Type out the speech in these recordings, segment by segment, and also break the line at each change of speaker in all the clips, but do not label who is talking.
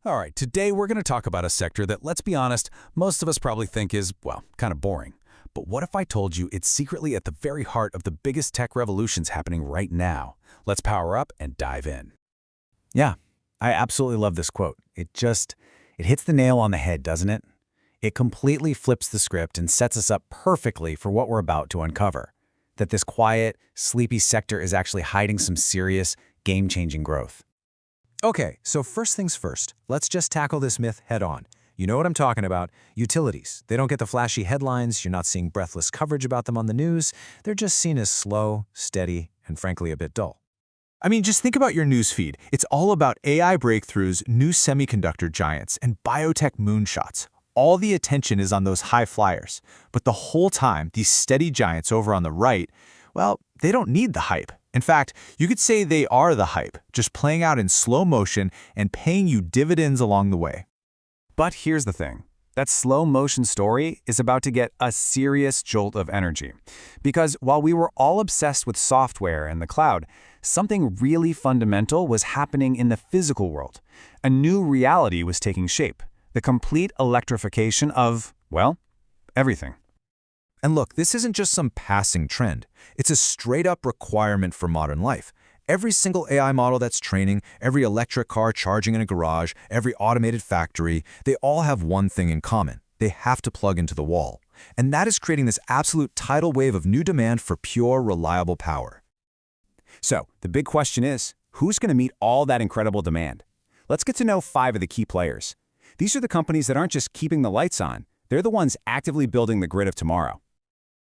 All right, today we're going to talk about a sector that, let's be honest, most of us probably think is, well, kind of boring. But what if I told you it's secretly at the very heart of the biggest tech revolutions happening right now? Let's power up and dive in.
Yeah, I absolutely love this quote. It hits the nail on the head, doesn't it? It completely flips the script and sets us up perfectly for what we're about to uncover. That this quiet, sleepy sector is actually hiding some serious, game-changing growth.
Okay, so first things first, let's just tackle this myth head on. You know what I'm talking about. Utilities. They don't get the flashy headlines, you're not seeing breathless coverage about them on the news. They're just seen as slow, steady, and frankly a bit dull. I mean, just think about your news feed. It's all about AI breakthroughs, new semiconductor giants, and biotech moonshots. All the attention is on those high flyers. But the whole time, these steady giants over on the right, well, they don't need the hype. In fact, you could say they are the hype, just playing out in slow motion and paying you dividends along the way.
But here's the thing. That slow motion story is about to get a serious jolt of energy. Because while we were all obsessed with software and the cloud, something really fundamental was happening in the physical world. A new reality was taking shape. The complete electrification of, well, everything.
And look, this isn't just some passing trend. It's a straight-up requirement for modern life. Every single AI model that's training, every electric car charging in a garage, every automated factory, they all have one thing in common. They have to plug into the wall. And that is creating this absolute tidal wave of new demand for pure, reliable power.
So, the big question is, who's going to meet all that incredible demand? Let's get to know 5 of the key players. These are the companies that aren't just keeping the lights on, they're the ones actively building the grid of tomorrow.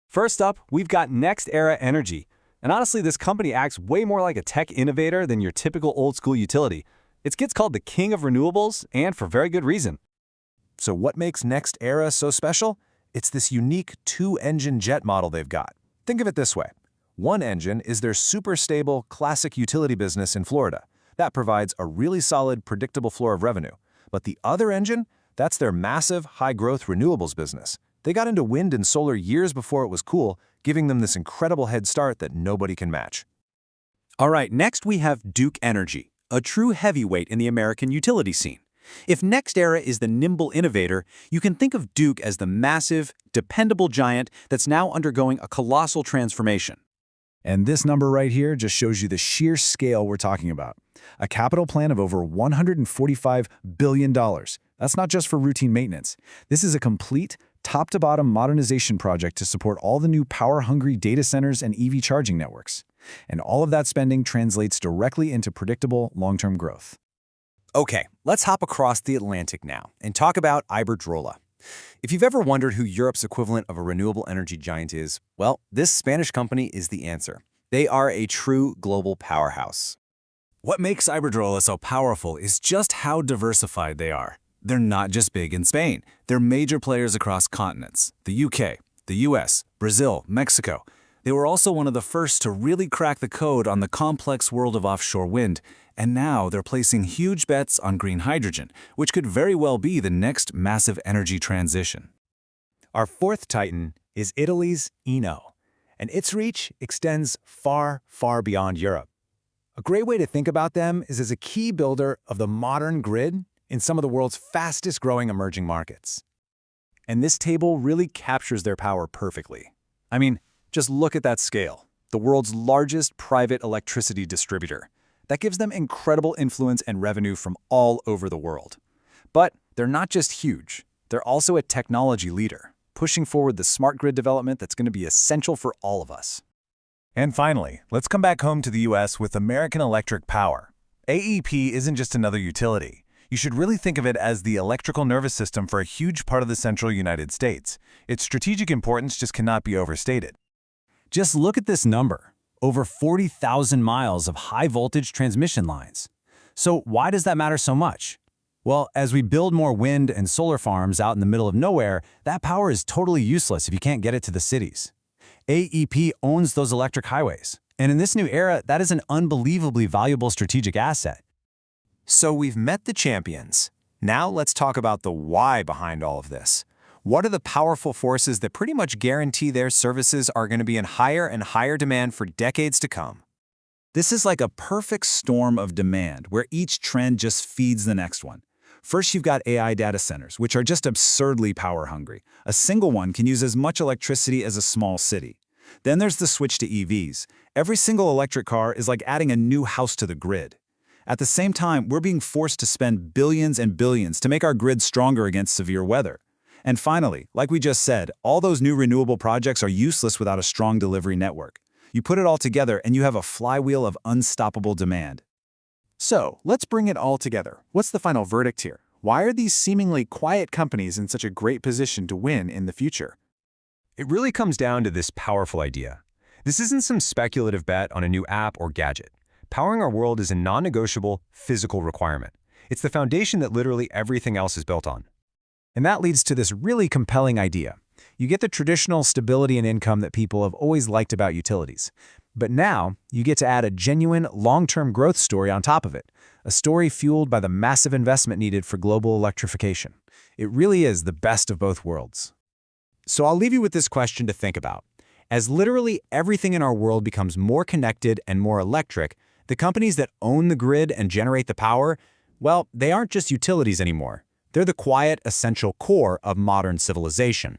First up, we've got NextEra Energy. And honestly, this company acts way more like a tech innovator than your typical old-school utility. It gets called the king of renewables, and for very good reason.
So what makes NextEra so special? It's this unique 2-engine jet model they've got. Think of it this way. One engine is their super stable, classic utility business in Florida. That provides a really solid, predictable flow of revenue. But the other engine, that's their massive, high-growth renewables business. They got into wind and solar years before it was cool, giving them this incredible head start that nobody can match.
All right, next we have Duke Energy, a true heavyweight in the American utility scene. If NextEra is the nimble innovator, you can think of Duke as the massive, dependable giant that's now undergoing a colossal transformation.
And this number right here just shows you the sheer scale we're talking about. A capital plan of over $145 billion. That's not just for routine maintenance. This is a complete, top-to-bottom modernization project to support all the new power-hungry data centers and EV charging networks. And all of that spending translates directly into predictable long-term growth.
Okay, let's hop across the Atlantic now and talk about Iberdrola. If you've ever wondered who Europe's equivalent of a renewable energy giant is, well, this Spanish company is the answer. They are a true global powerhouse.
What makes Iberdrola so powerful is just how diversified they are. They're not just big in Spain. They're major players across continents. The UK, the US, Brazil, Mexico. They were also one of the first to really crack the code on the complex world of offshore wind. And now they're placing huge bets on green hydrogen, which could very well be the next massive energy transition.
Our fourth titan is Italy's Eno, and its reach extends far, far beyond Europe. A great way to think about them is as a key builder of the modern grid in some of the world's fastest-growing emerging markets.
And this table really captures their power perfectly. I mean, just look at that scale. The world's largest private electricity distributor. That gives them incredible influence and revenue from all over the world. But they're not just huge. They're also a technology leader, pushing forward the smart grid development that's going to be essential for all of us.
And finally, let's come back home to the US with American Electric Power. AEP isn't just another utility. You should really think of it as the electrical nervous system for a huge part of the central United States. Its strategic importance just cannot be overstated.
Just look at this number. Over 40,000 miles of high-voltage transmission lines. So why does that matter so much? Well, as we build more wind and solar farms out in the middle of nowhere, that power is totally useless if you can't get it to the cities. AEP owns those electric highways. And in this new era, that is an unbelievably valuable strategic asset.
So we've met the champions. Now let's talk about the why behind all of this. What are the powerful forces that pretty much guarantee their services are going to be in higher and higher demand for decades to come?
This is like a perfect storm of demand where each trend just feeds the next one. First, you've got AI data centers, which are just absurdly power-hungry. A single one can use as much electricity as a small city. Then there's the switch to EVs. Every single electric car is like adding a new house to the grid. At the same time, we're being forced to spend billions and billions to make our grid stronger against severe weather. And finally, like we just said, all those new renewable projects are useless without a strong delivery network. You put it all together and you have a flywheel of unstoppable demand.
So, let's bring it all together. What's the final verdict here? Why are these seemingly quiet companies in such a great position to win in the future?
It really comes down to this powerful idea. This isn't some speculative bet on a new app or gadget. Powering our world is a non-negotiable physical requirement. It's the foundation that literally everything else is built on.
And that leads to this really compelling idea. You get the traditional stability and income that people have always liked about utilities. But now, you get to add a genuine, long-term growth story on top of it, a story fueled by the massive investment needed for global electrification. It really is the best of both worlds. So I'll leave you with this question to think about. As literally everything in our world becomes more connected and more electric, the companies that own the grid and generate the power, well, they aren't just utilities anymore. They're the quiet, essential core of modern civilization.